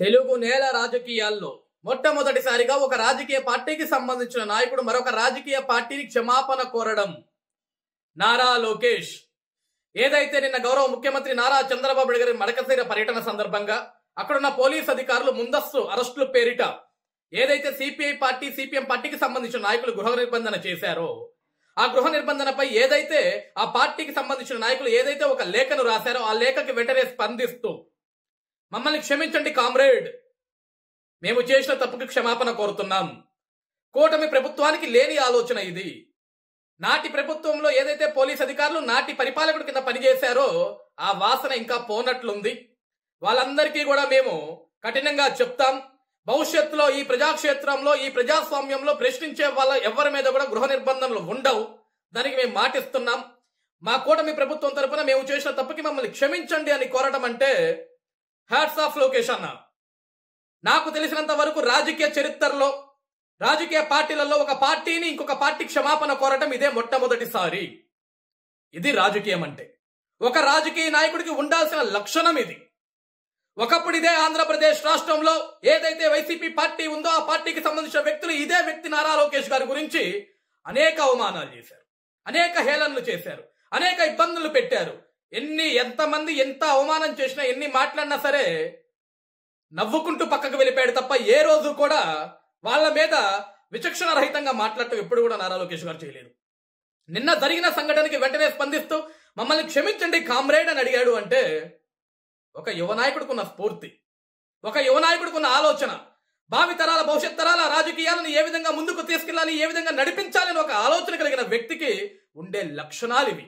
తెలుగు నేల రాజకీయాల్లో మొట్టమొదటిసారిగా ఒక రాజకీయ పార్టీకి సంబంధించిన నాయకుడు మరొక రాజకీయ పార్టీని క్షమాపణ కోరడం. నారా లోకేష్ ఏదైతే నిన్న గౌరవ ముఖ్యమంత్రి నారా చంద్రబాబు నాయుడు గారి మడకశిర పర్యటన సందర్భంగా అక్కడున్న పోలీస్ అధికారులు ముందస్తు అరెస్టుల పేరిట ఏదైతే సిపిఐ పార్టీ సిపిఎం పార్టీకి సంబంధించిన నాయకులు గృహ నిర్బంధన చేశారో ఆ గృహ నిర్బంధనపై ఏదైతే ఆ పార్టీకి సంబంధించిన నాయకులు ఏదైతే ఒక లేఖను రాశారో ఆ లేఖకి వెంటనే స్పందిస్తూ మమ్మల్ని క్షమించండి కామ్రేడ్, మేము చేసిన తప్పుకి క్షమాపణ కోరుతున్నాం. కూటమి ప్రభుత్వానికి లేని ఆలోచన ఇది. నాటి ప్రభుత్వంలో ఏదైతే పోలీస్ అధికారులు నాటి పరిపాలకుడి కింద పనిచేశారో ఆ వాసన ఇంకా పోనట్లుంది. వాళ్ళందరికీ కూడా మేము కఠినంగా చెప్తాం. భవిష్యత్తులో ఈ ప్రజాక్షేత్రంలో ఈ ప్రజాస్వామ్యంలో ప్రశ్నించే వాళ్ళ ఎవరి మీద కూడా గృహ నిర్బంధనలు ఉండవు. దానికి మేము మాటిస్తున్నాం. మా కూటమి ప్రభుత్వం తరపున మేము చేసిన తప్పుకి మమ్మల్ని క్షమించండి అని కోరడం అంటే హ్యాట్స్ ఆఫ్ లోకేష్ అన్న. నాకు తెలిసినంత వరకు రాజకీయ చరిత్రలో రాజకీయ పార్టీలలో ఒక పార్టీని ఇంకొక పార్టీ క్షమాపణ కోరటం ఇదే మొట్టమొదటిసారి. ఇది రాజకీయం అంటే ఒక రాజకీయ నాయకుడికి ఉండాల్సిన లక్షణం ఇది. ఒకప్పుడు ఇదే ఆంధ్రప్రదేశ్ రాష్ట్రంలో ఏదైతే వైసీపీ పార్టీ ఉందో ఆ పార్టీకి సంబంధించిన వ్యక్తులు ఇదే వ్యక్తి నారా లోకేష్ గారి గురించి అనేక అవమానాలు చేశారు, అనేక హేళనలు చేశారు, అనేక ఇబ్బందులు పెట్టారు. ఎంతమంది ఎంత అవమానం చేసినా ఎన్ని మాట్లాడినా సరే నవ్వుకుంటూ పక్కకు వెళ్ళిపోయాడు తప్ప ఏ రోజు కూడా వాళ్ళ మీద విచక్షణ రహితంగా మాట్లాడటం ఎప్పుడు కూడా నారా లోకేష్ గారు చేయలేదు. నిన్న జరిగిన సంఘటనకి వెంటనే స్పందిస్తూ మమ్మల్ని క్షమించండి కామ్రేడ్ అని అడిగాడు అంటే ఒక యువ నాయకుడికున్న స్ఫూర్తి, ఒక యువ నాయకుడికున్న ఆలోచన, భావితరాల భవిష్యత్ తరాల రాజకీయాలను ఏ విధంగా ముందుకు తీసుకెళ్లాలి, ఏ విధంగా నడిపించాలని ఒక ఆలోచన కలిగిన వ్యక్తికి ఉండే లక్షణాలు ఇవి.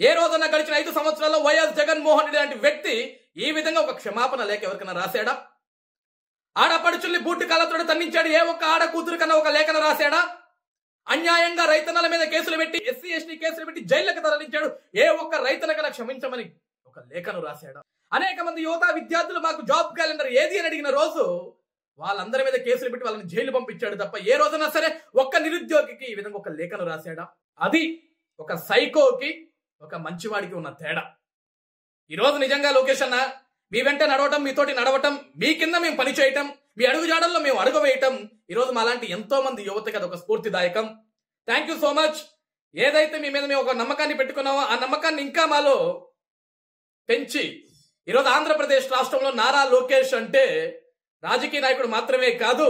ఏ రోజున గడిచిన 5 సంవత్సరాల్లో వైఎస్ జగన్మోహన్ రెడ్డి లాంటి వ్యక్తి ఈ విధంగా ఒక క్షమాపణ లేఖ ఎవరికైనా రాశాడా? ఆడపడుచుల్ని బూటు కాళ్ళతో తన్నించాడు, ఏ ఒక్క ఆడ కూతురు కన్నా ఒక లేఖను రాశాడా? అన్యాయంగా రైతన్నల మీద కేసులు పెట్టి ఎస్సీ ఎస్టీ కేసులు పెట్టి జైళ్లకు తరలించాడు, ఏ ఒక్క రైతన్నకన్నా క్షమించమని ఒక లేఖను రాశాడా? అనేక మంది యువత విద్యార్థులు మాకు జాబ్ క్యాలెండర్ ఏది అని అడిగిన రోజు వాళ్ళందరి మీద కేసులు పెట్టి వాళ్ళని జైలు పంపించాడు తప్ప ఏ రోజునా సరే ఒక్క నిరుద్యోగికి ఈ విధంగా ఒక లేఖను రాశాడా? అది ఒక సైకోకి ఒక మంచివాడికి ఉన్న తేడా. ఈరోజు నిజంగా లోకేష్ అన్న మీ వెంట నడవటం, మీతోటి నడవటం, మీ కింద మేము పని చేయటం, మీ అడుగుజాడల్లో మేము అడుగు వేయటం ఈరోజు మాలాంటి ఎంతో మంది యువతకి అదొక స్ఫూర్తిదాయకం. Thank you so much. ఏదైతే మీ మీద మేము ఒక నమ్మకాన్ని పెట్టుకున్నామో ఆ నమ్మకాన్ని ఇంకా మాలో పెంచి ఈరోజు ఆంధ్రప్రదేశ్ రాష్ట్రంలో నారా లోకేష్ అంటే రాజకీయ నాయకుడు మాత్రమే కాదు,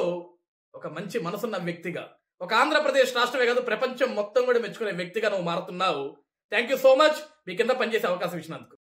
ఒక మంచి మనసున్న వ్యక్తిగా, ఒక ఆంధ్రప్రదేశ్ రాష్ట్రమే కాదు ప్రపంచం మొత్తం కూడా మెచ్చుకునే వ్యక్తిగా నువ్వు మారుతున్నావు. Thank you so much. మీ కింద పనిచేసే అవకాశం ఇచ్చినందుకు.